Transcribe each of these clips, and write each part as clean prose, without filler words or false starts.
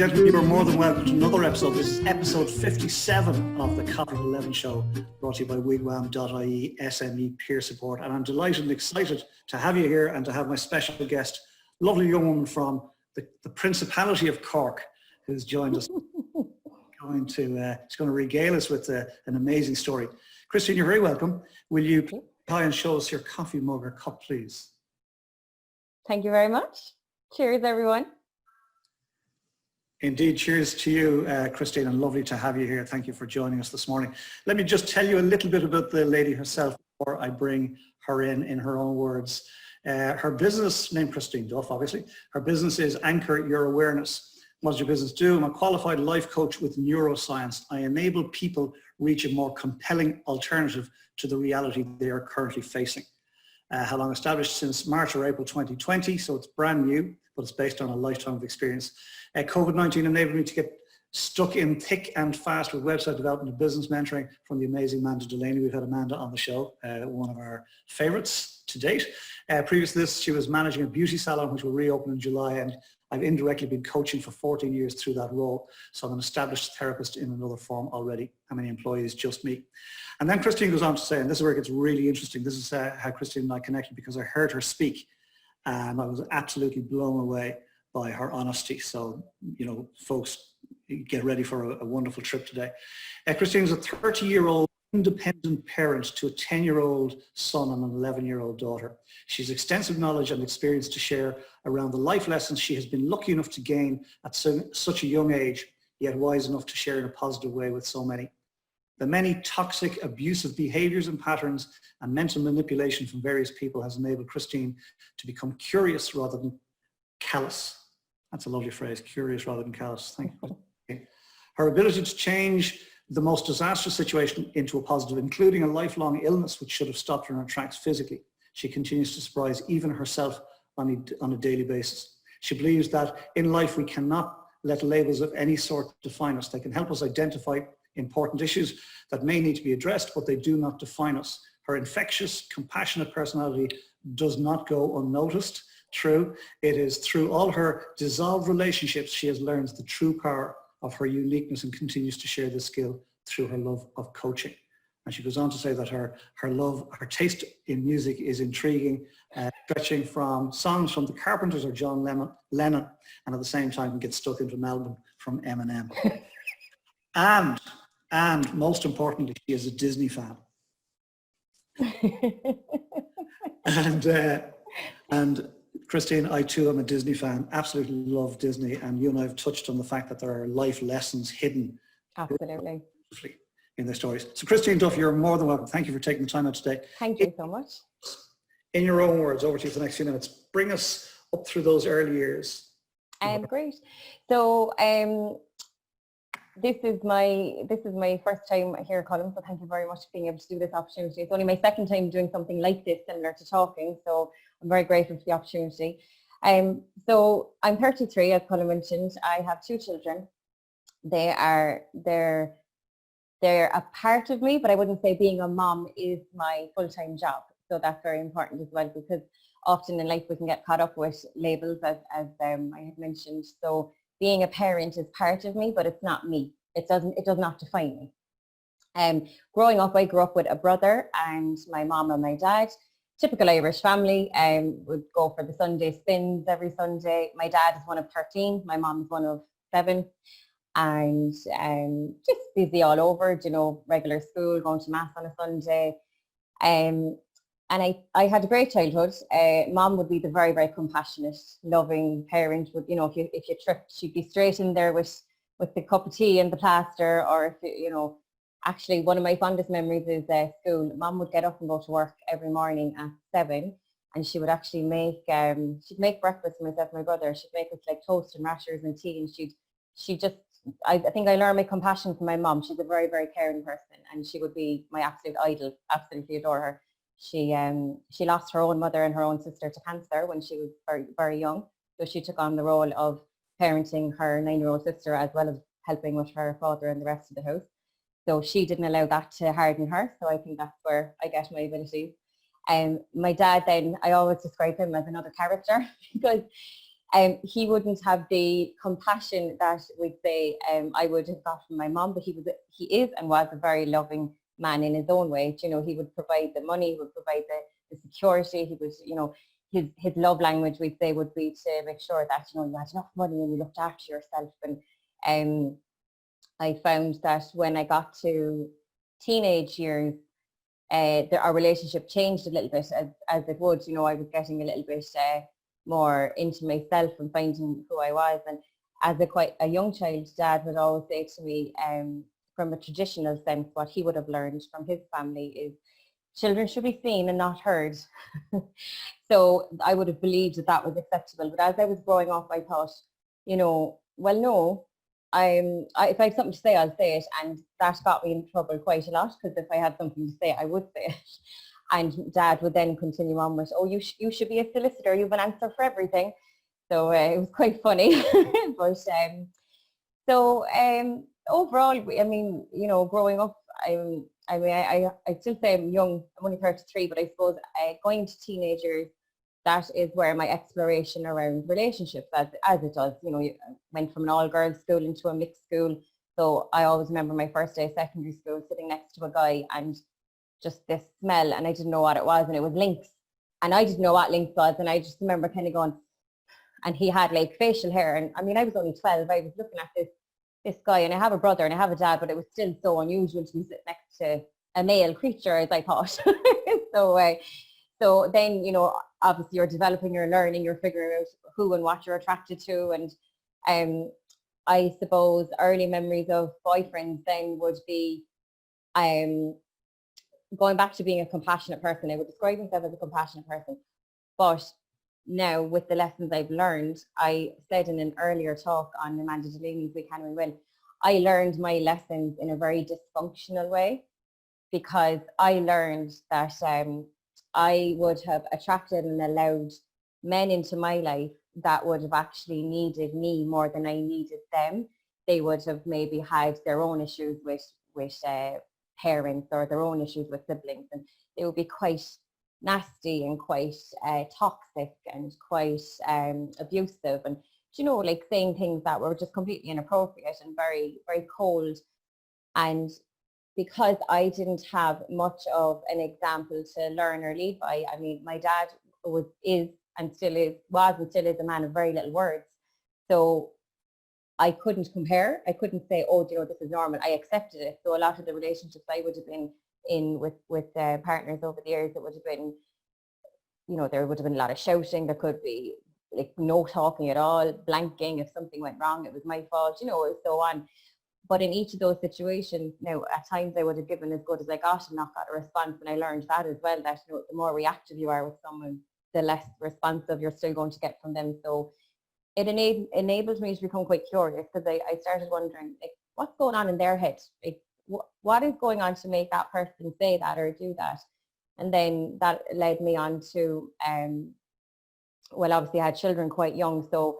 gentlemen, you are more than welcome to another episode. This is episode 57 of the Coffee at 11 show, brought to you by wigwam.ie SME peer support. And I'm delighted and excited to have you here and to have my special guest, lovely young woman from the Principality of Cork, who's joined us. She's going to regale us with an amazing story. Christine, you're very welcome. Will you try and show us your coffee mug or cup, please? Thank you very much. Cheers, everyone. Indeed, cheers to you, Christine, and lovely to have you here. Thank you for joining us this morning. Let me just tell you a little bit about the lady herself before I bring her in her own words. Her business, named Christine Duff, obviously, her business is Anchor Your Awareness. What does your business do? I'm a qualified life coach with Neuroscience. I enable people reach a more compelling alternative to the reality they are currently facing. How long established? Since March or April 2020, so it's brand new, but it's based on a lifetime of experience. COVID-19 enabled me to get stuck in thick and fast with website development and business mentoring from the amazing Amanda Delaney. We've had Amanda on the show, one of our favorites to date. Previous to this, she was managing a beauty salon, which will reopen in July, and I've indirectly been coaching for 14 years through that role. So I'm an established therapist in another form already. How many employees? Just me. And then Christine goes on to say, and this is where it gets really interesting. This is how Christine and I connected, because I heard her speak and I was absolutely blown away by her honesty. So, you know, folks, get ready for a wonderful trip today. Christine is a 30-year-old independent parent to a 10-year-old son and an 11-year-old daughter. She's extensive knowledge and experience to share around the life lessons she has been lucky enough to gain at such a young age, yet wise enough to share in a positive way with so many. The many toxic, abusive behaviors and patterns and mental manipulation from various people has enabled Christine to become curious rather than callous. That's a lovely phrase, curious rather than callous. Thank you. Her ability to change the most disastrous situation into a positive, including a lifelong illness which should have stopped her in her tracks physically. She continues to surprise even herself on a daily basis. She believes that in life we cannot let labels of any sort define us. They can help us identify important issues that may need to be addressed, but they do not define us. Her infectious, compassionate personality does not go unnoticed. True, it is through all her dissolved relationships she has learned the true power of her uniqueness and continues to share this skill through her love of coaching. And she goes on to say that her taste in music is intriguing, stretching from songs from the Carpenters or John Lennon, and at the same time gets stuck into an album from Eminem. And most importantly, she is a Disney fan. And Christine, I too am a Disney fan, absolutely love Disney, and you and I have touched on the fact that there are life lessons hidden Absolutely in their stories. So Christine Duff, you're more than welcome. Thank you for taking the time out today. Thank you so much. In your own words, over to you for the next few minutes. Bring us up through those early years. Great. So this is my first time here, Colm, so thank you very much for being able to do this opportunity. It's only my second time doing something like this, similar to talking, so I'm very grateful for the opportunity. So I'm 33, as Colm mentioned. I have two children. They're a part of me, but I wouldn't say being a mom is my full-time job. So that's very important as well, because often in life we can get caught up with labels, as I had mentioned. So being a parent is part of me, but it's not me. It does not define me. Growing up, I grew up with a brother and my mom and my dad. Typical Irish family, would go for the Sunday spins every Sunday. My dad is one of 13, my mom is one of 7. And just busy all over, you know, regular school, going to mass on a Sunday. And I had a great childhood. Mom would be the very, very compassionate, loving parent. Would, you know, if you tripped, she'd be straight in there with the cup of tea and the plaster. Or if you know, actually, one of my fondest memories is school. Mom would get up and go to work every morning at 7, and she would actually make she'd make breakfast for myself and my brother. She'd make us like toast and rashers and tea, and she just. I think I learned my compassion from my mom. She's a very, very caring person, and she would be my absolute idol. Absolutely adore her. She lost her own mother and her own sister to cancer when she was very, very young. So she took on the role of parenting her 9-year-old sister, as well as helping with her father and the rest of the house. So she didn't allow that to harden her. So I think that's where I get my abilities. My dad then, I always describe him as another character because He wouldn't have the compassion that we'd say I would have got from my mom, but he is and was a very loving man in his own way. You know, he would provide the money, he would provide the security, he would, you know, his love language, we'd say, would be to make sure that, you know, you had enough money and you looked after yourself. And I found that when I got to teenage years, our relationship changed a little bit, as it would. You know, I was getting a little bit more into myself and finding who I was. And as quite a young child, Dad would always say to me, from a traditional sense, what he would have learned from his family is children should be seen and not heard. So I would have believed that that was acceptable. But as I was growing up, I thought, you know, well, no, if I have something to say, I'll say it. And that got me in trouble quite a lot, because if I had something to say, I would say it. And Dad would then continue on with, oh, you should be a solicitor. You have an answer for everything. So it was quite funny. But overall, I mean, you know, growing up, I still say I'm young. I'm only 33, but I suppose going to teenage years, that is where my exploration around relationships, as it does. You know, you went from an all-girls school into a mixed school. So I always remember my first day of secondary school, sitting next to a guy and just this smell, and I didn't know what it was, and it was Lynx. And I didn't know what Lynx was, and I just remember kind of going, and he had like facial hair. And I mean, I was only 12. I was looking at this guy, and I have a brother and I have a dad, but it was still so unusual to be sitting next to a male creature, as I thought. So then, you know, obviously you're developing, you're learning, you're figuring out who and what you're attracted to. And I suppose early memories of boyfriends then would be going back to being a compassionate person. I would describe myself as a compassionate person. But now, with the lessons I've learned, I said in an earlier talk on Amanda Delaney's We Can We Will, I learned my lessons in a very dysfunctional way, because I learned that I would have attracted and allowed men into my life that would have actually needed me more than I needed them. They would have maybe had their own issues with parents, or their own issues with siblings, and they would be quite nasty and quite toxic and quite abusive, and, you know, like saying things that were just completely inappropriate and very, very cold. And because I didn't have much of an example to learn or lead by, I mean, my dad was and still is a man of very little words. So I couldn't compare. I couldn't say, oh, you know, this is normal. I accepted it. So a lot of the relationships I would have been in with partners over the years, it would have been, you know, there would have been a lot of shouting. There could be like no talking at all, blanking. If something went wrong, it was my fault, you know, and so on. But in each of those situations, now at times I would have given as good as I got and not got a response. And I learned that as well, that, you know, the more reactive you are with someone, the less responsive you're still going to get from them. So it enabled me to become quite curious, because I started wondering, like, what's going on in their head? Like, what is going on to make that person say that or do that? And then that led me on to, well, obviously I had children quite young, so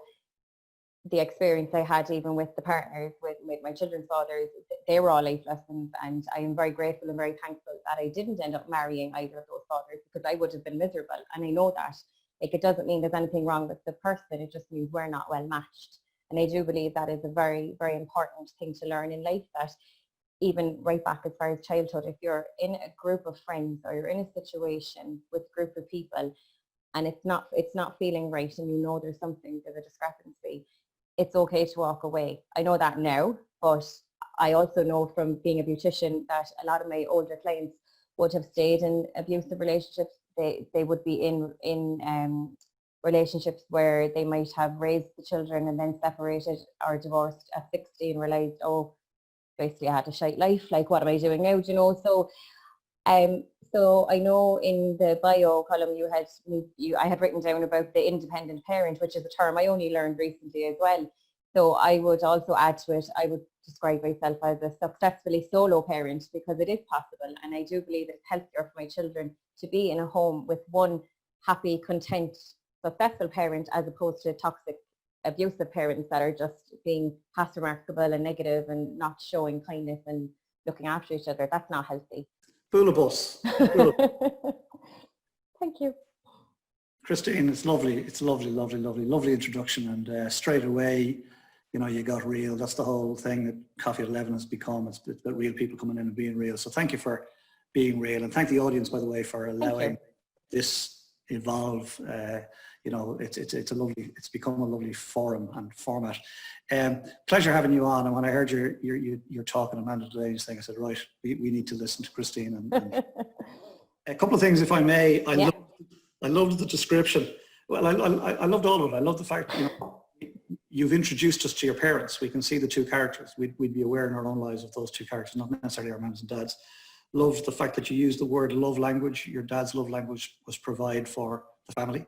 the experience I had even with the partners, with my children's fathers, they were all life lessons, and I am very grateful and very thankful that I didn't end up marrying either of those fathers, because I would have been miserable. And I know that. Like, it doesn't mean there's anything wrong with the person, it just means we're not well matched. And I do believe that is a very, very important thing to learn in life, that even right back as far as childhood, if you're in a group of friends or you're in a situation with a group of people and it's not feeling right, and you know there's a discrepancy, it's okay to walk away. I know that now, but I also know from being a beautician that a lot of my older clients would have stayed in abusive relationships. They would be in relationships where they might have raised the children and then separated or divorced at 60 and realized, oh, basically I had a shite life, like what am I doing now, you know? So I know in the bio column I had written down about the independent parent, which is a term I only learned recently as well. So I would also add to it, I would describe myself as a successfully solo parent, because it is possible. And I do believe it's healthier for my children to be in a home with one happy, content, successful parent, as opposed to toxic, abusive parents that are just being past remarkable and negative and not showing kindness and looking after each other. That's not healthy. Fool of us. Thank you. Christine, it's lovely. It's lovely, lovely, lovely, lovely introduction. And straight away, you know, you got real. That's the whole thing that Coffee at 11 has become. It's the real people coming in and being real. So thank you for being real. And thank the audience, by the way, for allowing this evolve. You know, it's become a lovely forum and format. Pleasure having you on. And when I heard you're talking Amanda today, I said, right, we need to listen to Christine. And a couple of things, if I may. I loved the description. Well, I loved all of it. I love the fact, you know, you've introduced us to your parents. We can see the two characters. We'd be aware in our own lives of those two characters, not necessarily our mums and dads. Loved the fact that you used the word love language. Your dad's love language was provide for the family.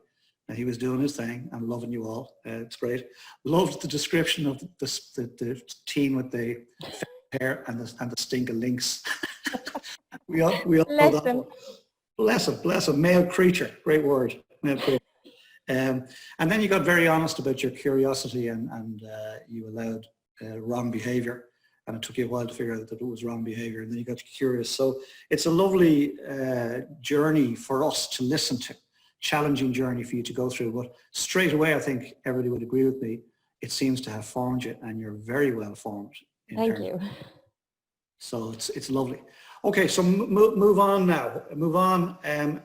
And he was doing his thing and loving you all. It's great. Loved the description of the teen with the hair and the stink of links. we all know that one. Bless him, male creature, great word, male creature. And then you got very honest about your curiosity and you allowed wrong behavior, and it took you a while to figure out that it was wrong behavior, and then you got curious. So it's a lovely journey for us to listen to, challenging journey for you to go through, but straight away I think everybody would agree with me, it seems to have formed you, and you're very well formed. Thank you. So it's lovely. Okay, so move on now. Move on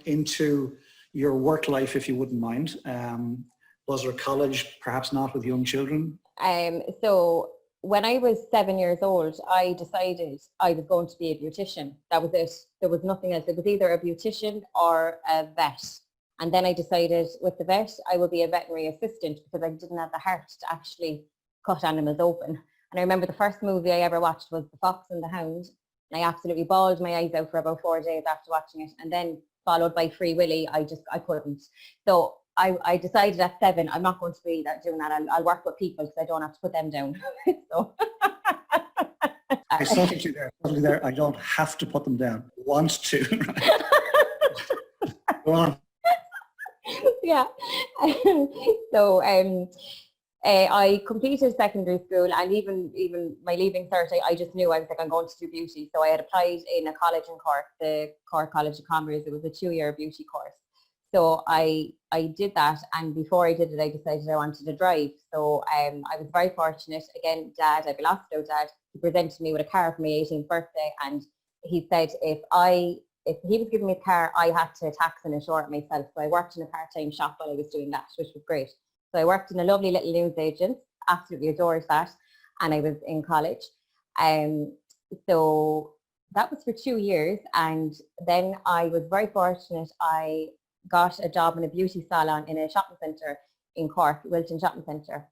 into your work life, if you wouldn't mind. Was there college, perhaps not with young children? So when I was 7 years old, I decided I was going to be a beautician. That was it. There was nothing else. It was either a beautician or a vet. And then I decided with the vet, I will be a veterinary assistant because I didn't have the heart to actually cut animals open. And I remember the first movie I ever watched was The Fox and the Hound. And I absolutely bawled my eyes out for about 4 days after watching it. And then followed by Free Willy, I couldn't. So I decided at 7, I'm not going to be doing that. I'll work with people because I don't have to put them down. So. I saw you there. I don't have to put them down. Want to. Go on. Yeah. So I completed secondary school, and even my leaving cert, I just knew I was like, I'm going to do beauty. So I had applied in a college in Cork, the Cork College of Commerce. It was a 2-year beauty course. So I did that, and before I did it, I decided I wanted to drive. So I was very fortunate. Again, Dad, I belonged to Dad. He presented me with a car for my 18th birthday, and he said if he was giving me a car, I had to tax and insure it myself. So I worked in a part-time shop while I was doing that, which was great. So I worked in a lovely little newsagent, absolutely adored that, and I was in college. So that was for 2 years, and then I was very fortunate. I got a job in a beauty salon in a shopping centre in Cork, Wilton Shopping Centre,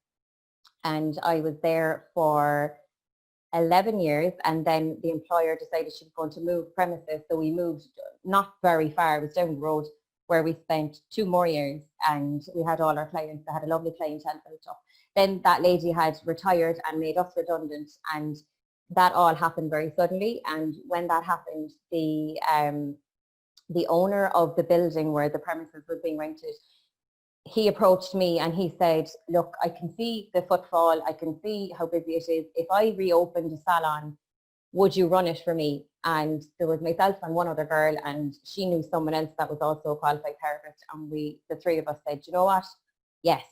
and I was there for 11 years, and then the employer decided she was going to move premises, so we moved not very far. It was down the road, where we spent 2 more years, and we had all our clients. I had a lovely clientele built up. Then that lady had retired and made us redundant, and that all happened very suddenly. And when that happened, the owner of the building where the premises was being rented, he approached me and he said, look, I can see the footfall, I can see how busy it is. If I reopened a salon, would you run it for me? And there was myself and one other girl, and she knew someone else that was also a qualified therapist, and the 3 of us said, you know what? Yes.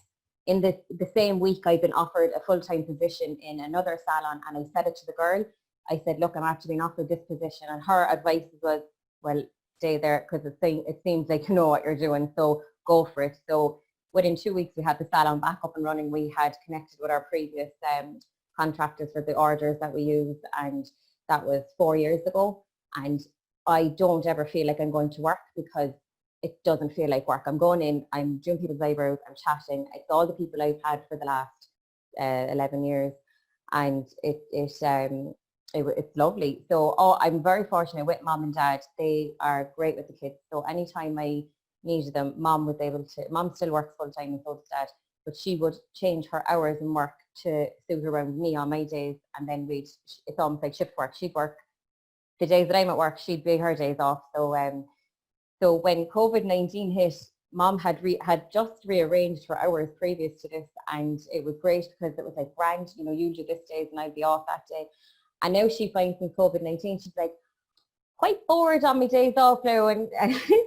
In the same week, I'd been offered a full-time position in another salon, and I said it to the girl. I said, look, I'm actually being offered this position, and her advice was, well, stay there because it seems like you know what you're doing, so go for it. So within 2 weeks, we had the salon back up and running. We had connected with our previous contractors for the orders that we use, and that was 4 years ago. And I don't ever feel like I'm going to work because it doesn't feel like work. I'm going in, I'm doing people's eyebrows, I'm chatting. It's all the people I've had for the last 11 years, and it's lovely. So I'm very fortunate with Mom and Dad. They are great with the kids. So anytime I needed them, Mom still works full time, and so does Dad, but she would change her hours and work to suit around me on my days, and then it's almost like shift work. She'd work the days that I'm at work, she'd be her days off. So when COVID-19 hit, Mom had just rearranged her hours previous to this, and it was great because it was like, grand, you do this days and I'd be off that day. And now she finds since COVID-19, she's like, quite bored on my days off now, and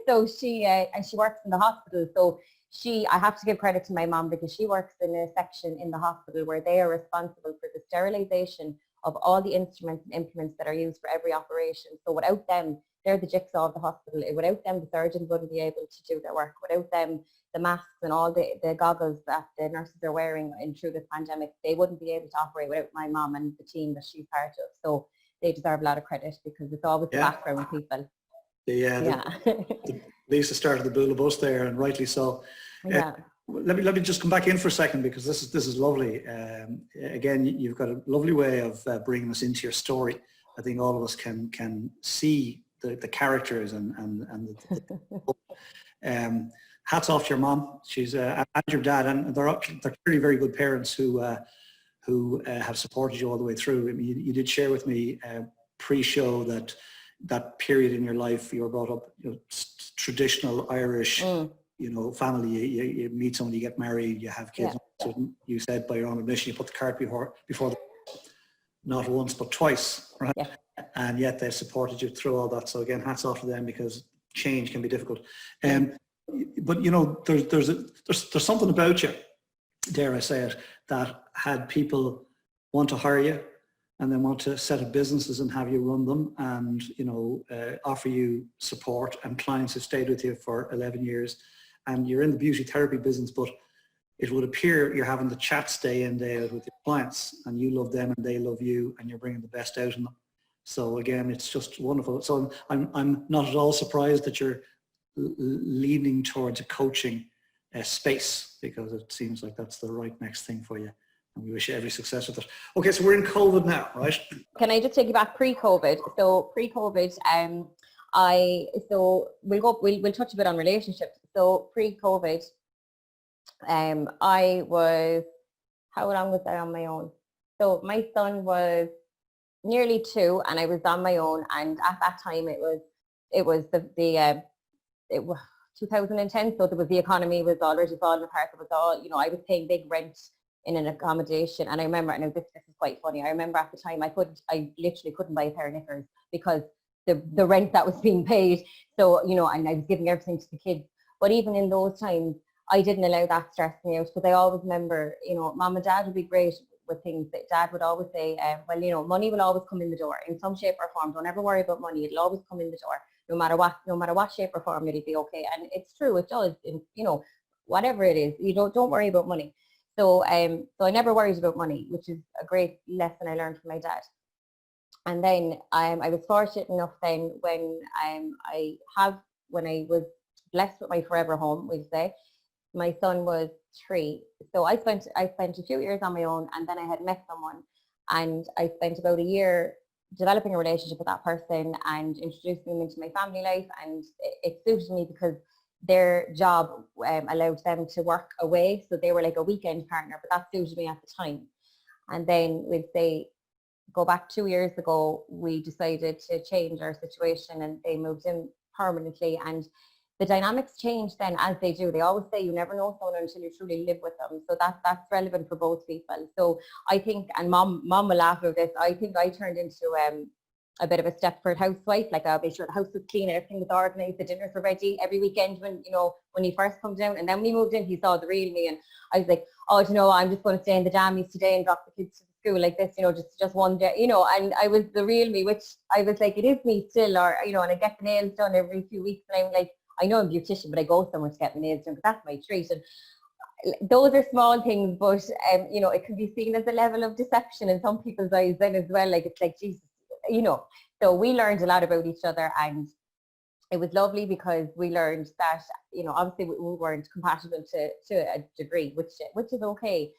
so she works in the hospital, so I have to give credit to my mom because she works in a section in the hospital where they are responsible for the sterilization of all the instruments and implements that are used for every operation. So without them, they're the jigsaw of the hospital. Without them, the surgeons wouldn't be able to do their work. Without them, the masks and all the goggles that the nurses are wearing through this pandemic, they wouldn't be able to operate without my mom and the team that she's part of. So they deserve a lot of credit because it's always the background people. The Lisa started the Bula bus there, and rightly so. Let me just come back in for a second because this is lovely. Again, you've got a lovely way of bringing us into your story. I think all of us can see the characters and hats off to your mom. She's and your dad, and they're clearly very good parents who have supported you all the way through. I mean, you did share with me pre-show that period in your life you were brought up, traditional Irish, family. You meet somebody, you get married, you have kids. So you said by your own admission, you put the cart before the not once but twice, right? Yeah. And yet they supported you through all that. So again, hats off to them because change can be difficult. But there's something about you, dare I say it, that had people want to hire you and then want to set up businesses and have you run them and, offer you support, and clients who stayed with you for 11 years. And you're in the beauty therapy business, but it would appear you're having the chats day in, day out with your clients, and you love them and they love you, and you're bringing the best out in them. So again, it's just wonderful. So I'm not at all surprised that you're leaning towards a coaching space, because it seems like that's the right next thing for you. And we wish you every success with it. Okay, so we're in COVID now, right? Can I just take you back pre-COVID? So pre-COVID, we'll touch a bit on relationships. So pre-COVID, I was, how long was I on my own? So my son was nearly 2 and I was on my own, and at that time it was 2010, so there was, the economy was already falling apart. It was all, I was paying big rent in an accommodation, and I remember, I know this is quite funny, I remember at the time I literally couldn't buy a pair of knickers because the rent that was being paid. So, and I was giving everything to the kids. But even in those times, I didn't allow that stress me out, because I always remember, mom and dad would be great with things. That dad would always say, money will always come in the door in some shape or form. Don't ever worry about money. It'll always come in the door. No matter what shape or form, it'll be okay. And it's true, it does. And, whatever it is, don't worry about money. So so I never worried about money, which is a great lesson I learned from my dad. And then I was fortunate enough then when I was blessed with my forever home, we'd say, my son was 3. So I spent a few years on my own, and then I had met someone, and I spent about a year developing a relationship with that person and introducing them into my family life. And it suited me because their job allowed them to work away. So they were like a weekend partner, but that suited me at the time. And then we'd say, go back 2 years ago, we decided to change our situation, and they moved in permanently. And the dynamics change then, as they do. They always say you never know someone until you truly live with them. So that's relevant for both people. So I think, and mom will laugh at this, I think I turned into a bit of a Stepford housewife. Like, I'll make sure the house was clean, everything was organized, the dinners were ready every weekend when he first come down. And then when he moved in, he saw the real me, and I was like, I'm just going to stay in the jammies today and drop the kids to school like this, just one day, and I was the real me, which I was like, it is me still, or, and I get the nails done every few weeks, and I'm like, I know I'm a beautician, but I go somewhere to get my nails done, but that's my treat. And those are small things, but it can be seen as a level of deception in some people's eyes then as well. Like, it's like, Jesus, so we learned a lot about each other, and it was lovely because we learned that, obviously we weren't compatible to a degree, which is okay.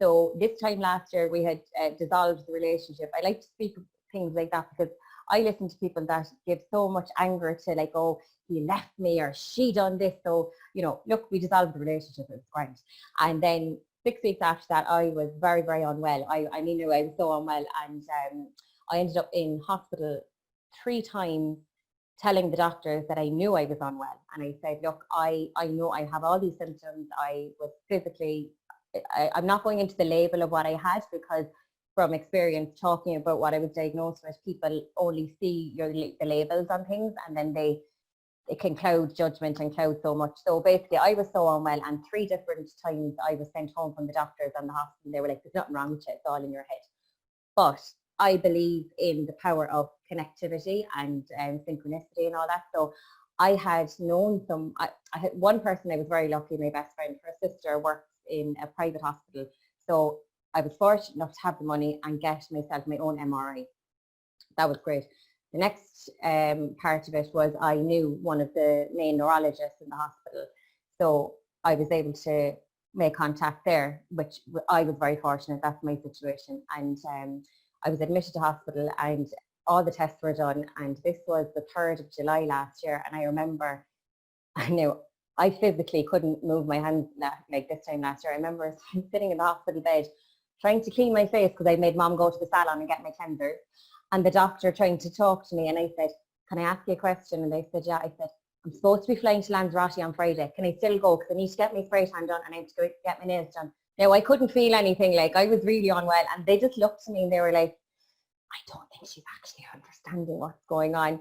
So this time last year we had dissolved the relationship. I like to speak of things like that because I listen to people that give so much anger to, like, oh, he left me or she done this. So, look, we dissolved the relationship, it's great. And then 6 weeks after that, I was very, very unwell. I was so unwell, and I ended up in hospital 3 times telling the doctors that I knew I was unwell. And I said, look, I know I have all these symptoms. I was physically, I'm not going into the label of what I had, because from experience talking about what I was diagnosed with, people only see the labels on things, and then they it can cloud judgment and cloud so much. So basically I was so unwell, and 3 different times I was sent home from the doctors and the hospital. They were like, there's nothing wrong with you, it's all in your head. But I believe in the power of connectivity and synchronicity and all that. So I had known I had one person, I was very lucky, my best friend, her sister works in a private hospital. So I was fortunate enough to have the money and get myself my own MRI. That was great. The next part of it was I knew one of the main neurologists in the hospital. So I was able to make contact there, which I was very fortunate. That's my situation. And I was admitted to hospital and all the tests were done. And this was the 3rd of July last year. And I remember, I knew I physically couldn't move my hands like this time last year. I remember sitting in the hospital bed trying to clean my face because I made mom go to the salon and get my cleansers. And the doctor trying to talk to me, and I said, can I ask you a question? And they said, yeah. I said, I'm supposed to be flying to Lanzarote on Friday. Can I still go? Because I need to get my spray tan done and I have to go get my nails done. Now, I couldn't feel anything. Like, I was really unwell. And they just looked at me and they were like, I don't think she's actually understanding what's going on.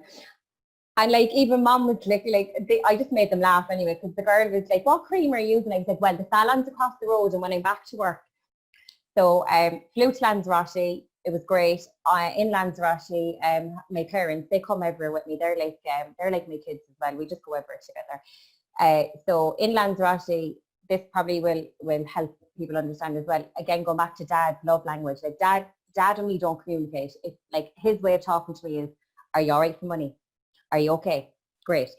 And like, even mom was like I just made them laugh anyway, because the girl was like, what cream are you using? I said, well, the salon's across the road and when I'm back to work. So flew to Lanzarote. It was great. In Lanzarote, my parents, they come everywhere with me. They're like my kids as well. We just go everywhere together. So in Lanzarote, this probably will help people understand as well. Again, going back to dad's love language, like dad and me don't communicate. It's like his way of talking to me is, are you all right for money? Are you okay? Great.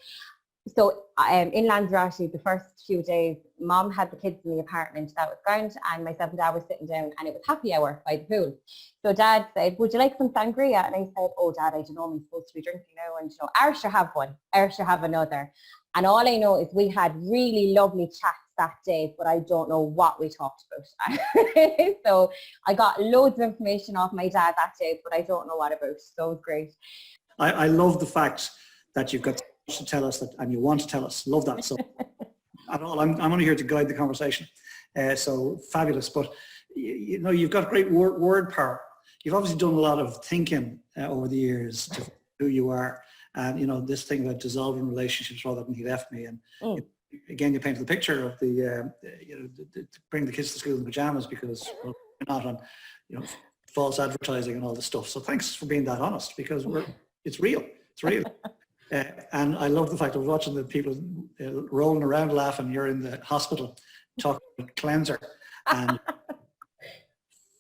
So in Lanzarote, the first few days, mom had the kids in the apartment. That was grand, and myself and dad were sitting down, and it was happy hour by the pool. So dad said, would you like some sangria? And I said, oh dad, I don't know, I'm supposed to be drinking now. And you know, Arsha have one, Arsha have another. And all I know is we had really lovely chats that day, but I don't know what we talked about. So I got loads of information off my dad that day, but I don't know what about. So it was great. I love the fact that you've got to tell us that, and you want to tell us. Love that. So at all, I'm only here to guide the conversation. So fabulous. But you know, you've got great word power. You've obviously done a lot of thinking over the years to who you are, and you know, this thing about dissolving relationships rather than he left me. And again, you painted the picture of the you know, to bring the kids to school in pajamas because we're not on, you know, false advertising and all this stuff. So thanks for being that honest, because it's real. It's real. And I love the fact of watching the people rolling around laughing. You're in the hospital talking about cleanser and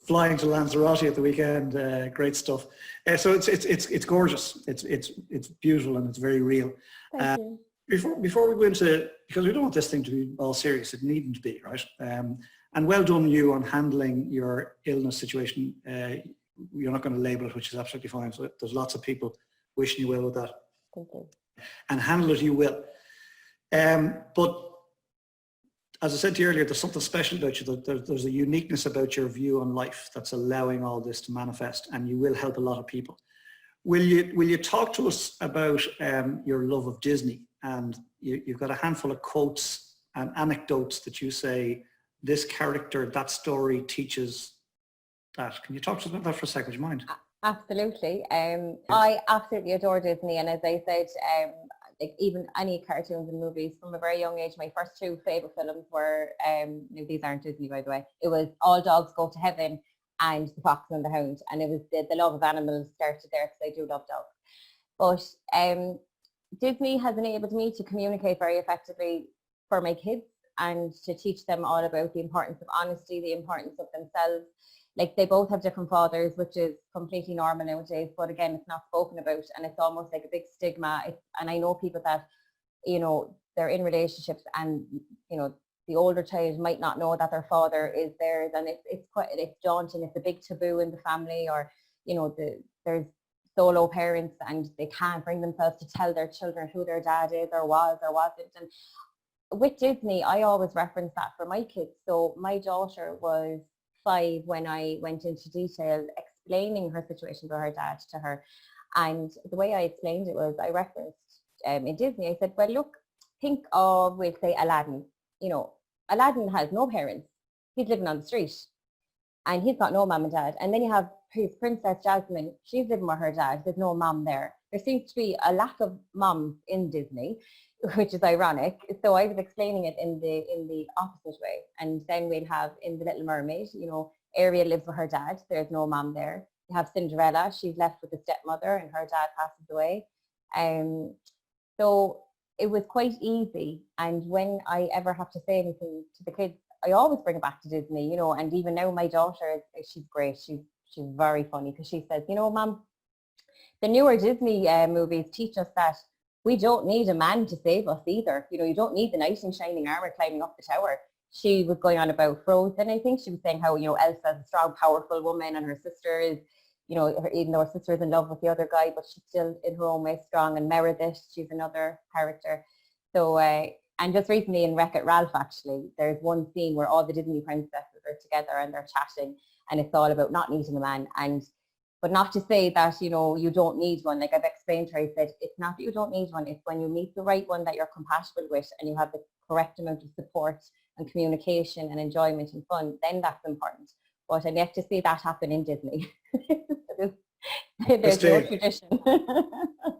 flying to Lanzarote at the weekend. Great stuff. So it's gorgeous. It's beautiful and it's very real. Thank you. Before we go into, because we don't want this thing to be all serious, it needn't be, right? And well done you on handling your illness situation. You're not going to label it, which is absolutely fine. So there's lots of people wishing you well with that. Thank you. And handle it you will. But as I said to you earlier, there's something special about you. There's a uniqueness about your view on life that's allowing all this to manifest, and you will help a lot of people. Will you talk to us about your love of Disney? And you've got a handful of quotes and anecdotes that you say, this character, that story teaches that. Can you talk to us about that for a second? Would you mind? Absolutely. I absolutely adore Disney, and as I said, like even any cartoons and movies from a very young age. My first 2 favorite films were, these aren't Disney by the way, it was All Dogs Go to Heaven and The Fox and the Hound, and it was the love of animals started there because I do love dogs. But Disney has enabled me to communicate very effectively for my kids and to teach them all about the importance of honesty, the importance of themselves. Like, they both have different fathers, which is completely normal nowadays, but again, it's not spoken about, and it's almost like a big stigma. And I know people that, you know, they're in relationships and, you know, the older child might not know that their father is theirs, and it's daunting. It's a big taboo in the family, or, you know, there's solo parents and they can't bring themselves to tell their children who their dad is or was or wasn't. And with Disney, I always reference that for my kids. So my daughter was 5 when I went into detail explaining her situation to her dad to her. And the way I explained it was, I referenced in Disney, I said, well, look, think of, we'll say, Aladdin. You know, Aladdin has no parents. He's living on the street and he's got no mom and dad. And then you have his Princess Jasmine. She's living with her dad. There's no mom there. there seems to be a lack of moms in Disney, which is ironic. So I was explaining it in the opposite way. And then we'll have in The Little Mermaid, you know, Ariel lives with her dad. There's no mom there. You have Cinderella. She's left with a stepmother and her dad passes away. So it was quite easy. And when I ever have to say anything to the kids, I always bring it back to Disney, you know, and even now my daughter, she's great. She's very funny because she says, you know, Mom, the newer Disney movies teach us that we don't need a man to save us either. You know, you don't need the knight in shining armor climbing up the tower. She was going on about Frozen, I think. She was saying how, you know, Elsa's a strong, powerful woman and her sister is, you know, even though her sister is in love with the other guy, but she's still in her own way strong. And Meredith, she's another character. So, and just recently in Wreck-It Ralph, actually, there's one scene where all the Disney princesses are together and they're chatting, and it's all about not needing a man. But not to say that, you know, you don't need one. Like I've explained to her, I said, it's not that you don't need one. It's when you meet the right one that you're compatible with and you have the correct amount of support and communication and enjoyment and fun, then that's important. But I'm yet to see that happen in Disney. There's no tradition.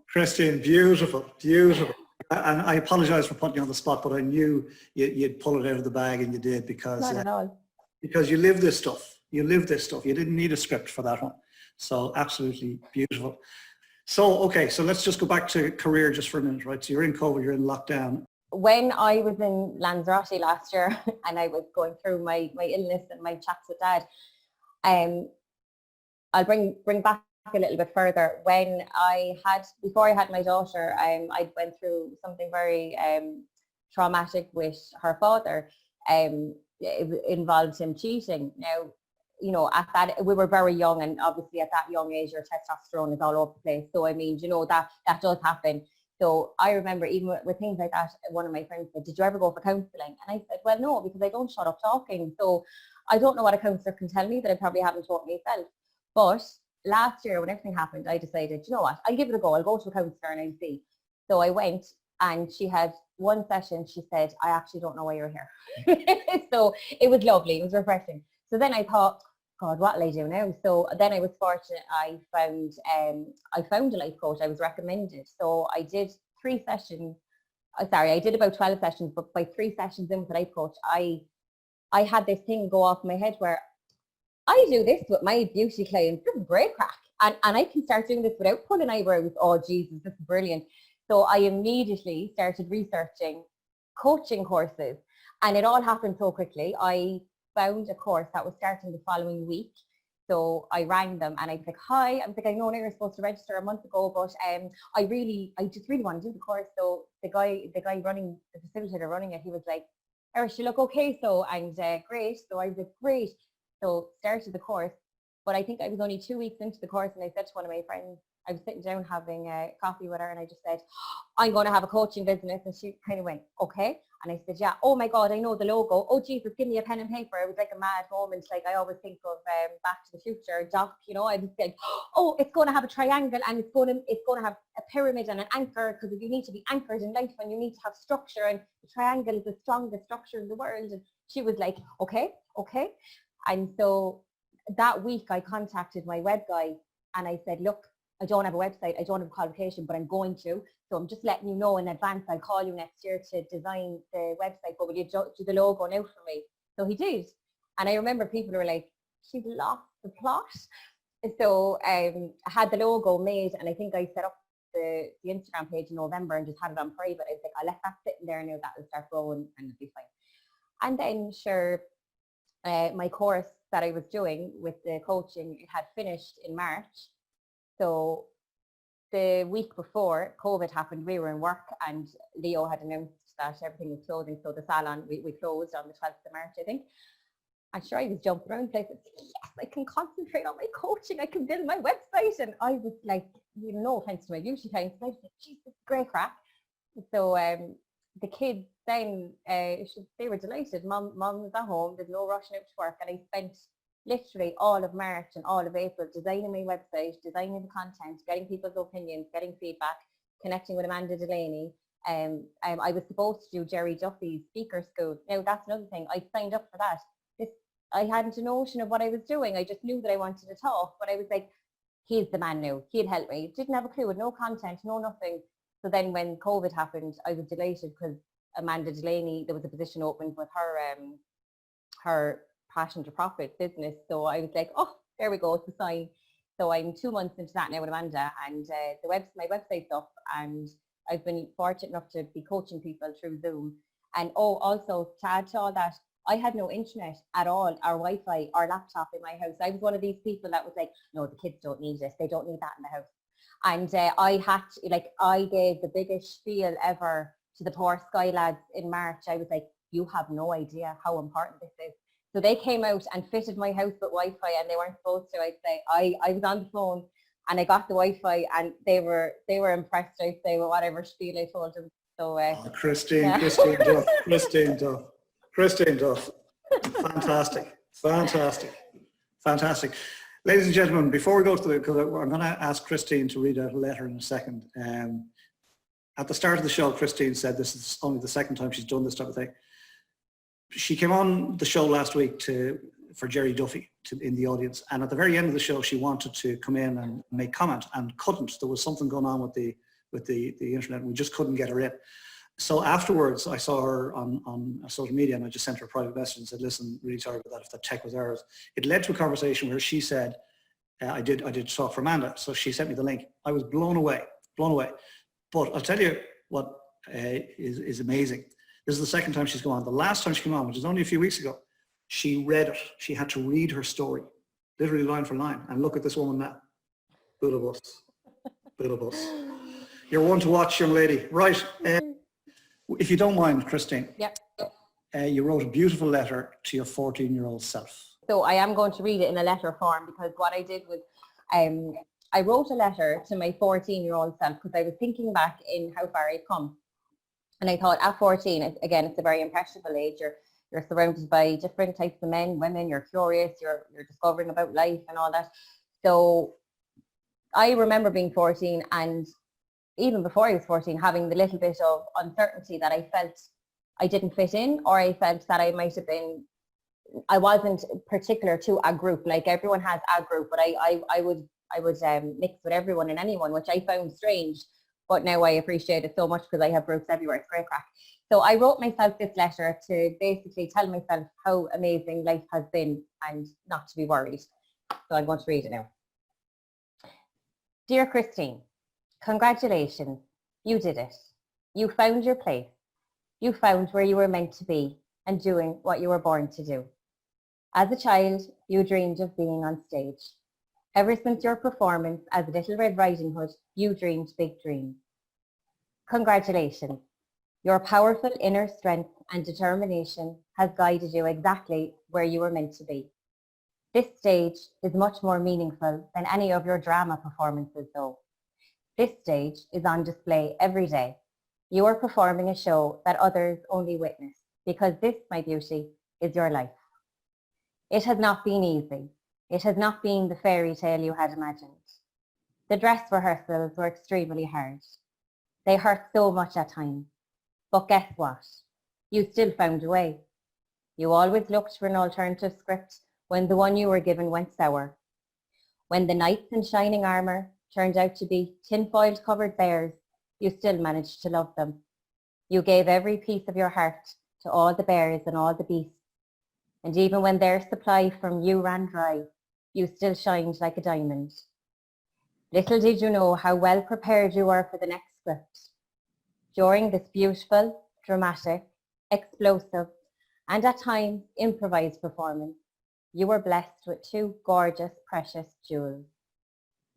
Christine, beautiful, beautiful. And I apologize for putting you on the spot, but I knew you'd pull it out of the bag, and you did, because Not at all. Because you live this stuff. You live this stuff. You didn't need a script for that one. So absolutely beautiful. So, okay, so let's just go back to career just for a minute, right? So you're in COVID, you're in lockdown. When I was in Lanzarote last year and I was going through my illness and my chats with Dad, I'll bring back a little bit further. Before I had my daughter, I went through something very traumatic with her father. It involved him cheating. Now, you know, at that, we were very young, and obviously at that young age, your testosterone is all over the place. So, I mean, you know, that does happen. So I remember even with things like that, one of my friends said, did you ever go for counselling? And I said, well, no, because I don't shut up talking. So I don't know what a counsellor can tell me that I probably haven't taught myself. But last year, when everything happened, I decided, you know what, I'll give it a go. I'll go to a counsellor and I'll see. So I went, and she had one session. She said, I actually don't know why you're here. So it was lovely. It was refreshing. So then I thought, God, what will I do now? So then I was fortunate. I found a life coach. I was recommended. So I did 3 sessions. I did about 12 sessions, but by 3 sessions in with the life coach, I had this thing go off my head where I do this with my beauty clients. This is great crack. And I can start doing this without pulling eyebrows. Oh, Jesus, this is brilliant. So I immediately started researching coaching courses, and it all happened so quickly. I found a course that was starting the following week. So I rang them and I was like, hi, I know now you're supposed to register a month ago, but I just really want to do the course. So the guy running, the facilitator running it, he was like, Eric, you look okay. So, and great. So I was like, great. So started the course, but I think I was only 2 weeks into the course, and I said to one of my friends, I was sitting down having a coffee with her, and I just said, I'm going to have a coaching business. And she kind of went, okay. And I said, yeah, oh my God, I know the logo. Oh, Jesus, give me a pen and paper. It was like a mad moment. Like I always think of Back to the Future, Doc, you know, I was like, oh, it's going to have a triangle, and it's going to have a pyramid and an anchor, because you need to be anchored in life and you need to have structure, and the triangle is the strongest structure in the world. And she was like, okay. And so that week I contacted my web guy and I said, look, I don't have a website, I don't have a qualification, but I'm going to. So I'm just letting you know in advance, I'll call you next year to design the website, but will you do the logo now for me? So he did. And I remember people were like, she's lost the plot. So I had the logo made, and I think I set up the Instagram page in November and just had it on private. I was like, I'll let that sit in there now, that will start growing and it'll be fine. And then sure, my course that I was doing with the coaching, it had finished in March. So the week before COVID happened, we were in work and Leo had announced that everything was closing. So the salon, we closed on the 12th of March, I think. I'm sure I was jumping around places. Yes, I can concentrate on my coaching. I can build my website. And I was like, no offense to my beauty clients, but I was like, Jesus, great crack. So the kids then, they were delighted. Mom was at home. There's no rushing out to work. And I spent literally all of March and all of April designing my website, designing the content, getting people's opinions, getting feedback, connecting with Amanda Delaney. I was supposed to do Jerry Duffy's speaker school. Now that's another thing. I signed up for that. I hadn't a notion of what I was doing. I just knew that I wanted to talk, but I was like, he's the man now. He'll help me. Didn't have a clue, with no content, no nothing. So then when COVID happened, I was delighted because Amanda Delaney, there was a position open with her passion to profit business. So I was like, oh, there we go, it's a sign. So I'm 2 months into that now with Amanda, and my website's up, and I've been fortunate enough to be coaching people through Zoom. And also to add to all that, I had no internet at all, or Wi-Fi, or laptop in my house. I was one of these people that was like, no, the kids don't need it. They don't need that in the house. And I gave the biggest spiel ever to the poor Sky lads in March. I was like, you have no idea how important this is. So they came out and fitted my house with Wi-Fi, and they weren't supposed to. I'd say I was on the phone and I got the Wi-Fi, and they were impressed, I'd say, with whatever spiel I told them. So Christine Duff. Fantastic. Ladies and gentlemen, before we go to because I'm going to ask Christine to read out a letter in a second. At the start of the show, Christine said this is only the second time she's done this type of thing. She came on the show last week for Jerry Duffy in the audience, and at the very end of the show, she wanted to come in and make comment and couldn't. There was something going on with the internet, and we just couldn't get her in. So afterwards, I saw her on social media, and I just sent her a private message and said, listen, really sorry about that, if the tech was ours. It led to a conversation where she said, I did talk for Amanda, so she sent me the link. I was blown away. But I'll tell you what is amazing. This is the second time she's gone on. The last time she came on, which was only a few weeks ago, she read it. She had to read her story, literally line for line. And look at this woman now. Bull of us. You're one to watch, young lady. Right. If you don't mind, Christine. Yep. You wrote a beautiful letter to your 14-year-old self. So I am going to read it in a letter form, because what I did was I wrote a letter to my 14-year-old self because I was thinking back in how far I've come. And I thought at 14, again, it's a very impressionable age. You're surrounded by different types of men, women, you're curious, you're discovering about life and all that. So I remember being 14, and even before I was 14, having the little bit of uncertainty that I felt I didn't fit in, or I felt that I wasn't particular to a group. Like everyone has a group, but I would mix with everyone and anyone, which I found strange. But now I appreciate it so much because I have groups everywhere. It's great crack. So I wrote myself this letter to basically tell myself how amazing life has been and not to be worried. So I'm going to read it now. Dear Christine, congratulations. You did it. You found your place. You found where you were meant to be and doing what you were born to do. As a child, you dreamed of being on stage. Ever since your performance as Little Red Riding Hood, you dreamed big dreams. Congratulations. Your powerful inner strength and determination has guided you exactly where you were meant to be. This stage is much more meaningful than any of your drama performances, though. This stage is on display every day. You are performing a show that others only witness, because this, my beauty, is your life. It has not been easy. It has not been the fairy tale you had imagined. The dress rehearsals were extremely hard. They hurt so much at times. But guess what? You still found a way. You always looked for an alternative script when the one you were given went sour. When the knights in shining armour turned out to be tinfoil covered bears, you still managed to love them. You gave every piece of your heart to all the bears and all the beasts. And even when their supply from you ran dry, you still shined like a diamond. Little did you know how well prepared you were for the next script. During this beautiful, dramatic, explosive, and at times improvised performance, you were blessed with two gorgeous, precious jewels.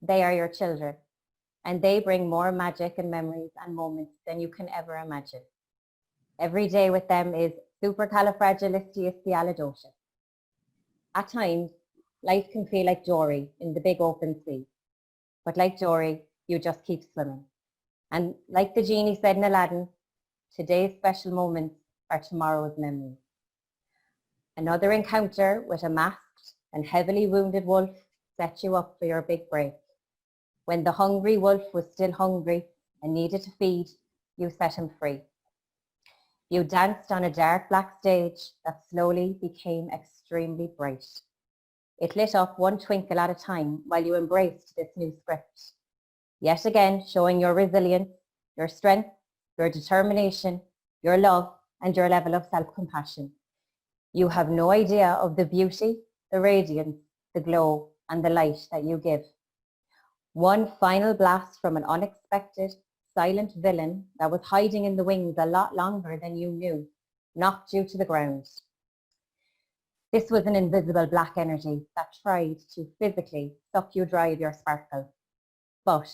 They are your children, and they bring more magic and memories and moments than you can ever imagine. Every day with them is supercalifragilisticexpialidocious. At times, life can feel like Dory in the big open sea. But like Dory, you just keep swimming. And like the genie said in Aladdin, today's special moments are tomorrow's memories. Another encounter with a masked and heavily wounded wolf set you up for your big break. When the hungry wolf was still hungry and needed to feed, you set him free. You danced on a dark black stage that slowly became extremely bright. It lit up one twinkle at a time while you embraced this new script. Yet again, showing your resilience, your strength, your determination, your love, and your level of self-compassion. You have no idea of the beauty, the radiance, the glow, and the light that you give. One final blast from an unexpected, silent villain that was hiding in the wings a lot longer than you knew, knocked you to the ground. This was an invisible black energy that tried to physically suck you dry of your sparkle. But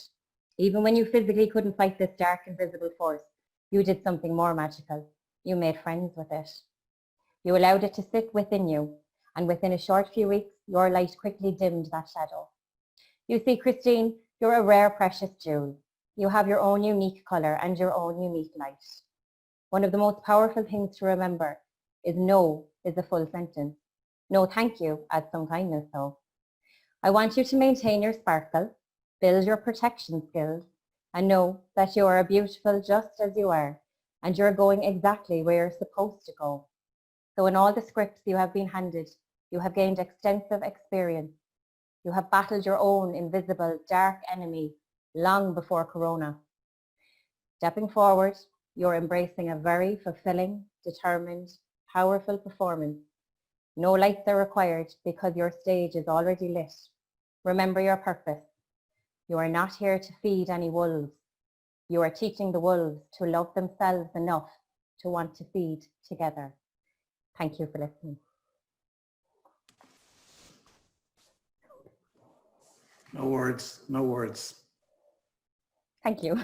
even when you physically couldn't fight this dark, invisible force, you did something more magical. You made friends with it. You allowed it to sit within you, and within a short few weeks, your light quickly dimmed that shadow. You see, Christine, you're a rare, precious jewel. You have your own unique colour and your own unique light. One of the most powerful things to remember is no is a full sentence. No thank you adds some kindness though. I want you to maintain your sparkle, build your protection skills, and know that you are beautiful just as you are, and you're going exactly where you're supposed to go. So in all the scripts you have been handed, you have gained extensive experience. You have battled your own invisible dark enemy long before Corona. Stepping forward, you're embracing a very fulfilling, determined, powerful performance. No lights are required because your stage is already lit. Remember your purpose. You are not here to feed any wolves. You are teaching the wolves to love themselves enough to want to feed together. Thank you for listening. No words, no words. Thank you.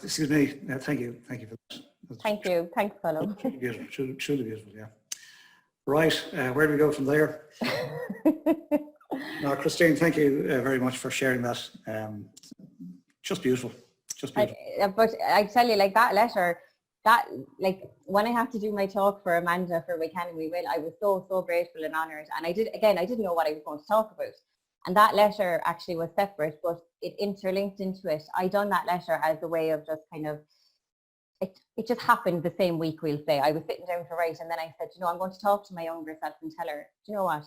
Excuse me. Thank you. Thank you for that. Thank you. Thanks, Colm. Truly beautiful. Truly beautiful. Yeah. Right. Where do we go from there? No, Christine, thank you very much for sharing that. Just beautiful. Just beautiful. But I tell you, like that letter, that like when I have to do my talk for Amanda for We Can and We Will, I was so grateful and honoured. And I didn't know what I was going to talk about. And that letter actually was separate, but it interlinked into it. I done that letter as a way of just kind of, it just happened the same week, we'll say. I was sitting down to write and then I said, I'm going to talk to my younger self and tell her, do you know what?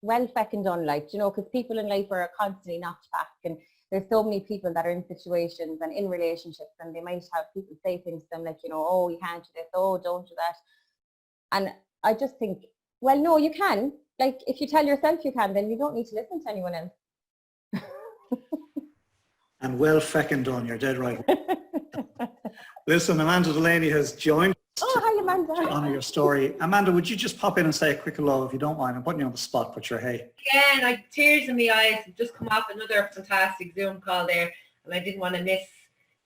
Well feckin' done, like, because people in life are constantly knocked back, and there's so many people that are in situations and in relationships, and they might have people say things to them like, oh, you can't do this, oh, don't do that. And I just think, well, no, you can. Like, if you tell yourself you can, then you don't need to listen to anyone else. And well feckin' done, you're dead right. Listen, Amanda Delaney has joined. Oh, hi, Amanda. To honour your story. Amanda, would you just pop in and say a quick hello if you don't mind? I'm putting you on the spot, but you're hey. Again, I tears in my eyes. I've just come off another fantastic Zoom call there, and I didn't want to miss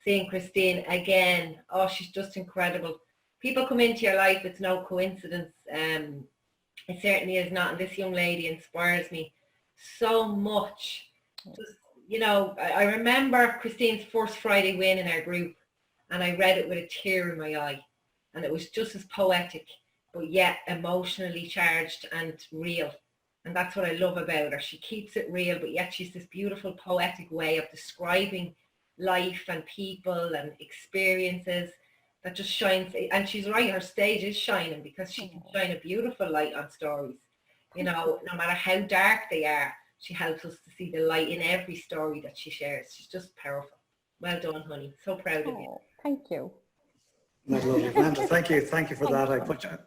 seeing Christine again. Oh, she's just incredible. People come into your life, it's no coincidence. It certainly is not. And this young lady inspires me so much. Just, I remember Christine's first Friday win in our group, and I read it with a tear in my eye. And it was just as poetic, but yet emotionally charged and real. And that's what I love about her. She keeps it real, but yet she's this beautiful poetic way of describing life and people and experiences that just shines. And she's right, her stage is shining because she can shine a beautiful light on stories. No matter how dark they are, she helps us to see the light in every story that she shares. She's just powerful. Well done, honey. So proud of you. Thank you. That's lovely. Amanda, thank you for that.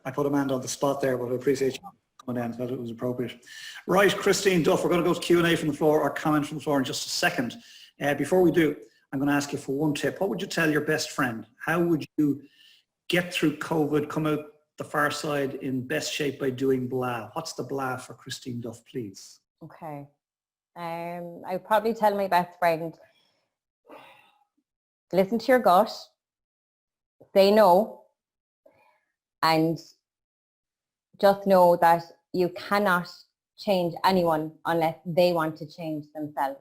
I put Amanda on the spot there, but I appreciate you coming in. I thought it was appropriate. Right, Christine Duff, we're going to go to Q&A from the floor or comment from the floor in just a second. Before we do, I'm going to ask you for one tip. What would you tell your best friend? How would you get through COVID, come out the far side in best shape by doing blah? What's the blah for Christine Duff, please? Okay. I would probably tell my best friend, listen to your gut, say no, and just know that you cannot change anyone unless they want to change themselves.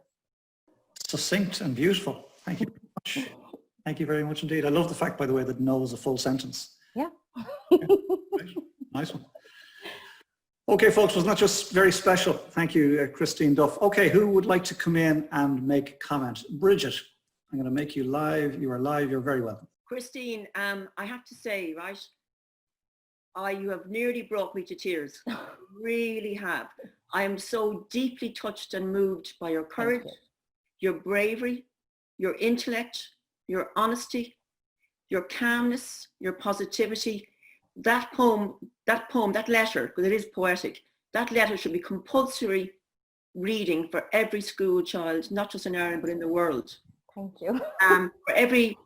Succinct and beautiful. Thank you very much. Thank you very much indeed. I love the fact, by the way, that no is a full sentence. Yeah. Right. Nice one. Okay, folks, was not just very special. Thank you, Christine Duff. Okay, who would like to come in and make a comment? Bridget, I'm going to make you live. You are live. You're very welcome. Christine, I have to say, right, You have nearly brought me to tears. You really have. I am so deeply touched and moved by your courage, your bravery, your intellect, your honesty, your calmness, your positivity. That poem, that letter, because it is poetic, that letter should be compulsory reading for every school child, not just in Ireland, but in the world. Thank you. For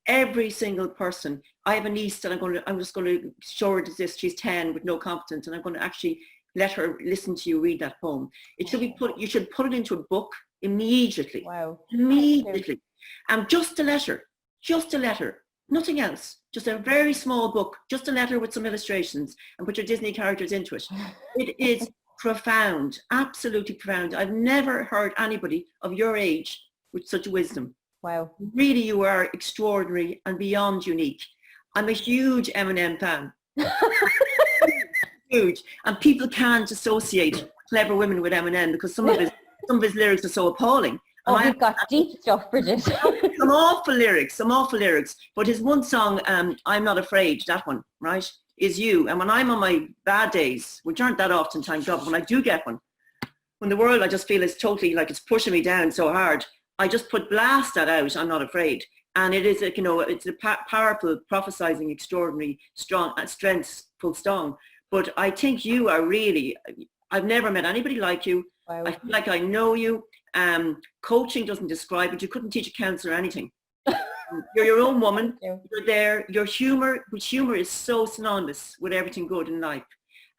every single person. I have a niece and I'm just going to show her this. She's 10 with no confidence, and I'm going to actually let her listen to you read that poem. It should be you should put it into a book immediately. Wow. Immediately. And just a letter, nothing else. Just a very small book, just a letter with some illustrations, and put your Disney characters into it. It is profound, absolutely profound. I've never heard anybody of your age with such wisdom. Wow. Really, you are extraordinary and beyond unique. I'm a huge Eminem fan. Huge. And people can't associate clever women with Eminem because some of his lyrics are so appalling. Oh, we've got deep stuff, Bridget. Some awful lyrics. But his one song, I'm Not Afraid, that one, right, is you. And when I'm on my bad days, which aren't that often, thank God, when I do get one, when the world I just feel is totally like it's pushing me down so hard, I just blast that out, I'm not afraid. And it is, it's a powerful, prophesizing, extraordinary, strong, strengthful song. But I think you are really, I've never met anybody like you. Wow. I feel like I know you. Coaching doesn't describe it. You couldn't teach a counselor anything. You're your own woman. You're there. Your humor, which humor is so synonymous with everything good in life.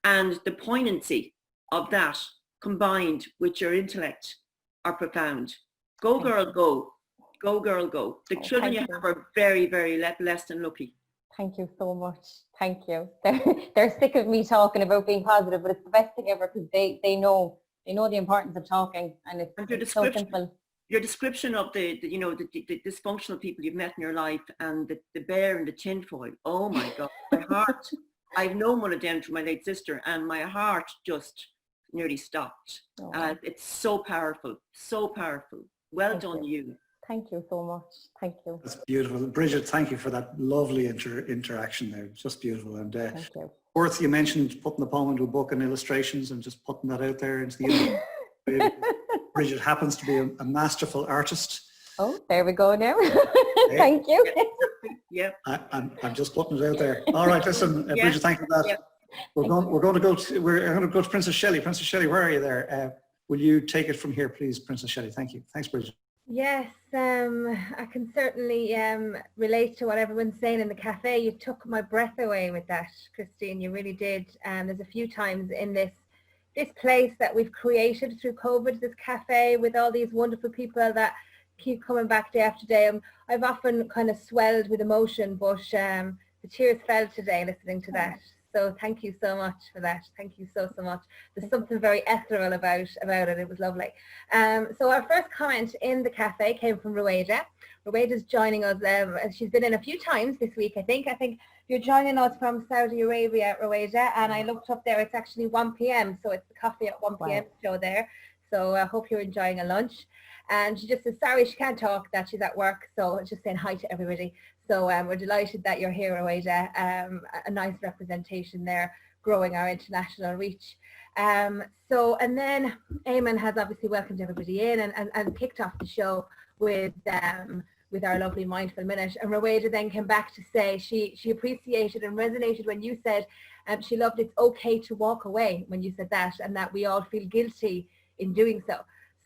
And the poignancy of that combined with your intellect are profound. Go girl, go. Go girl, go. The children you have are very, very blessed and lucky. Thank you so much. Thank you. They're sick of me talking about being positive, but it's the best thing ever because they know the importance of talking, and it's so simple. Your description of the dysfunctional people you've met in your life and the bear and the tinfoil. Oh my God, my heart. I've known one of them through my late sister, and my heart just nearly stopped. Oh. It's so powerful, so powerful. Well done, you. Thank you so much. Thank you. That's beautiful. Bridget, thank you for that lovely interaction there. Just beautiful. And thank you. Worth, you mentioned putting the poem into a book and illustrations and just putting that out there into the universe. Bridget happens to be a masterful artist. Oh, there we go now. Thank you. Yeah. I'm just putting it out there. All right, listen, Bridget, thank you for that. Yeah. We're going to go to Princess Shelley. Princess Shelley, where are you there? Will you take it from here, please, Princess Shelley? Thank you. Thanks, Bridget. Yes, I can certainly relate to what everyone's saying in the cafe. You took my breath away with that, Christine. You really did. There's a few times in this place that we've created through COVID, this cafe with all these wonderful people that keep coming back day after day. I've often kind of swelled with emotion, but the tears fell today listening to that. So thank you so much for that. Thank you so much. There's something very ethereal about it. It was lovely. So our first comment in the cafe came from Rueda. Rueda's joining us. She's been in a few times this week, I think. You're joining us from Saudi Arabia, Rueda, and I looked up there. It's actually 1 p.m. So it's the coffee at 1 p.m. show there. So I hope you're enjoying a lunch. And she just says, sorry, she can't talk, that she's at work. So just saying hi to everybody. So we're delighted that you're here, Rueda. A nice representation there, growing our international reach. And then Eamon has obviously welcomed everybody in and kicked off the show with our lovely Mindful Minute. And Rueda then came back to say she appreciated and resonated when you said she loved it's okay to walk away when you said that, and that we all feel guilty in doing so.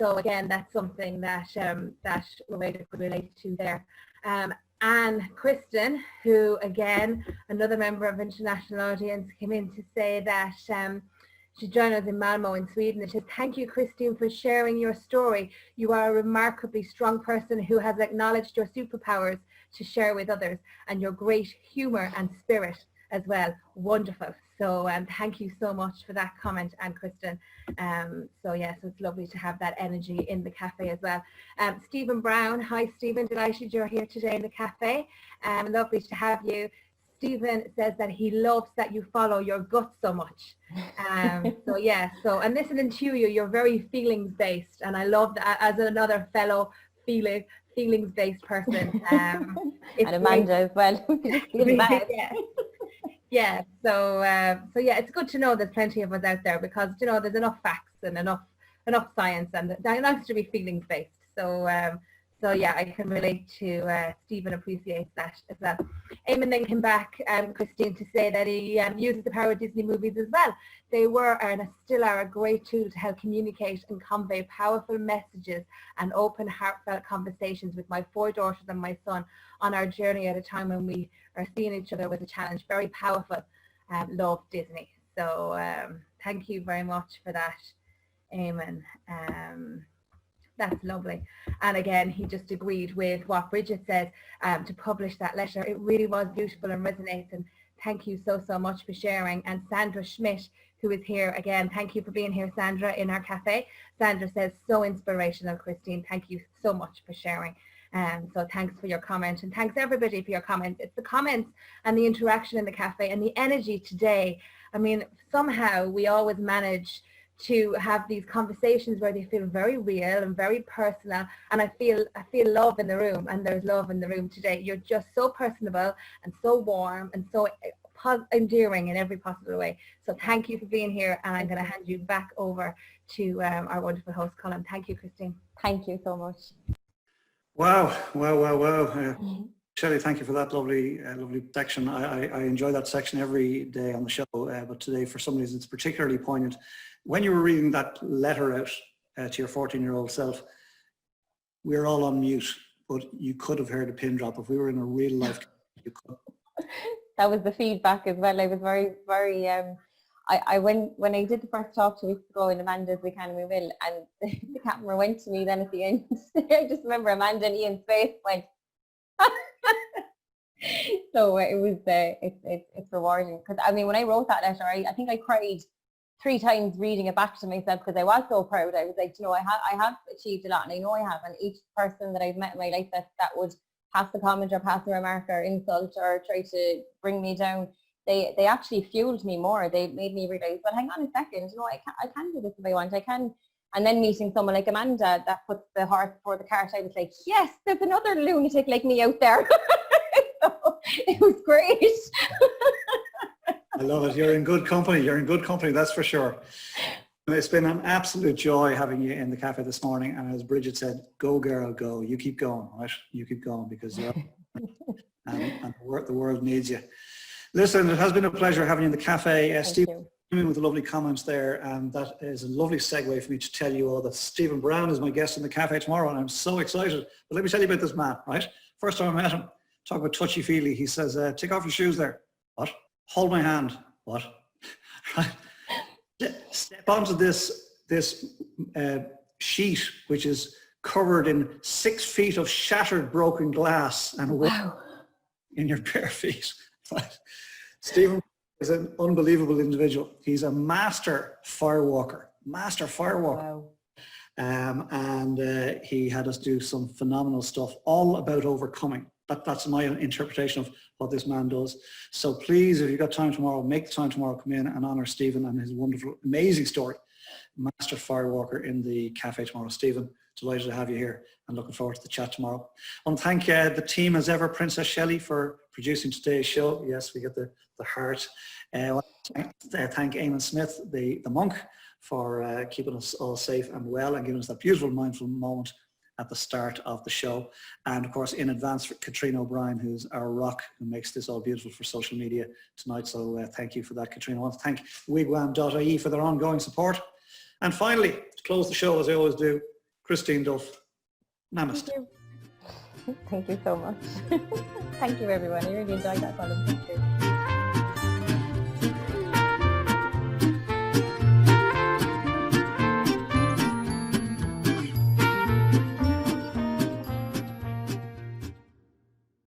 So again, that's something that Rueda could relate to there. And Kristen, who again, another member of International Audience, came in to say that she joined us in Malmo in Sweden. It says, thank you, Christine, for sharing your story. You are a remarkably strong person who has acknowledged your superpowers to share with others, and your great humor and spirit as well. Wonderful. So thank you so much for that comment, and Kristen. So it's lovely to have that energy in the cafe as well. Stephen Brown, hi Stephen, delighted you're here today in the cafe. Lovely to have you. Stephen says that he loves that you follow your gut so much. And listening to you, you're very feelings based, and I love that as another fellow feelings based person. And Amanda as well. Yeah. Yeah, so so yeah, it's good to know there's plenty of us out there, because you know there's enough facts and enough science, and it likes to be feelings based. So so yeah, I can relate to Stephen appreciates that as well. Eamon then came back, Christine, to say that he uses the power of Disney movies as well. They were and still are a great tool to help communicate and convey powerful messages and open, heartfelt conversations with my 4 daughters and my son on our journey at a time when we are seeing each other with a challenge. Very powerful. Love Disney. So thank you very much for that, Eamon. That's lovely. And again, he just agreed with what Bridget said, to publish that letter. It really was beautiful and resonates, and thank you so much for sharing. And Sandra Schmidt, who is here again, thank you for being here, Sandra, in our cafe. Sandra says, so inspirational, Christine. Thank you so much for sharing. So thanks for your comment, and thanks everybody for your comments. It's the comments and the interaction in the cafe and the energy today. I mean, somehow we always manage to have these conversations where they feel very real and very personal, and I feel love in the room, and there's love in the room today. You're just so personable and so warm and so endearing in every possible way. So thank you for being here, and I'm going to hand you back over to our wonderful host, Colm. Thank you, Christine. Thank you so much. Wow. Shelley, thank you for that lovely section. I enjoy that section every day on the show, but today for some reason it's particularly poignant. When you were reading that letter out to your 14-year-old self, we were all on mute, but you could have heard a pin drop. If we were in a real life, you could. That was the feedback as well. I was very I went, when I did the first talk 2 weeks ago in Amanda's We Can and We Will, and the camera went to me then at the end. I just remember Amanda and Ian's face went. So it was it's rewarding, because I mean when I wrote that letter, I think I cried 3 times reading it back to myself, because I was so proud. I was like, you know, I have achieved a lot, and I know I have, and each person that I've met in my life that would pass the comment or pass the remark or insult or try to bring me down, they actually fueled me more. They made me realize, well, hang on a second, you know, I can do this if I want. I can. And then meeting someone like Amanda that puts the horse before the cart, I was like, yes, there's another lunatic like me out there. So it was great. I love it. You're in good company. You're in good company, that's for sure. It's been an absolute joy having you in the cafe this morning. And as Bridget said, go girl, go. You keep going, right? You keep going, because you're and the world needs you. Listen, it has been a pleasure having you in the cafe. Steve came in with the lovely comments there, and that is a lovely segue for me to tell you all that Stephen Brown is my guest in the cafe tomorrow, and I'm so excited. But let me tell you about this man, right? First time I met him, talk about touchy-feely, he says, take off your shoes there. What? Hold my hand. What? Step onto this sheet, which is covered in 6 feet of shattered broken glass, and wow. In your bare feet. Right? Stephen is an unbelievable individual. He's a master firewalker. Wow. And he had us do some phenomenal stuff, all about overcoming. That's my interpretation of what this man does. So please, if you've got time tomorrow, make the time tomorrow, come in and honor Stephen and his wonderful, amazing story. Master firewalker in the cafe tomorrow. Stephen, delighted to have you here and looking forward to the chat tomorrow. I want to thank the team as ever, Princess Shelley, for producing today's show. Yes, we get the heart. I want to thank Eamon Smith, the monk, for keeping us all safe and well and giving us that beautiful mindful moment at the start of the show. And of course, in advance for Katrina O'Brien, who's our rock, who makes this all beautiful for social media tonight. So thank you for that, Katrina. I want to thank wigwam.ie for their ongoing support. And finally, to close the show, as I always do, Christine Duff. Namaste. Thank you. Thank you so much. Thank you, everyone. I really enjoyed that, Colm. Thank you.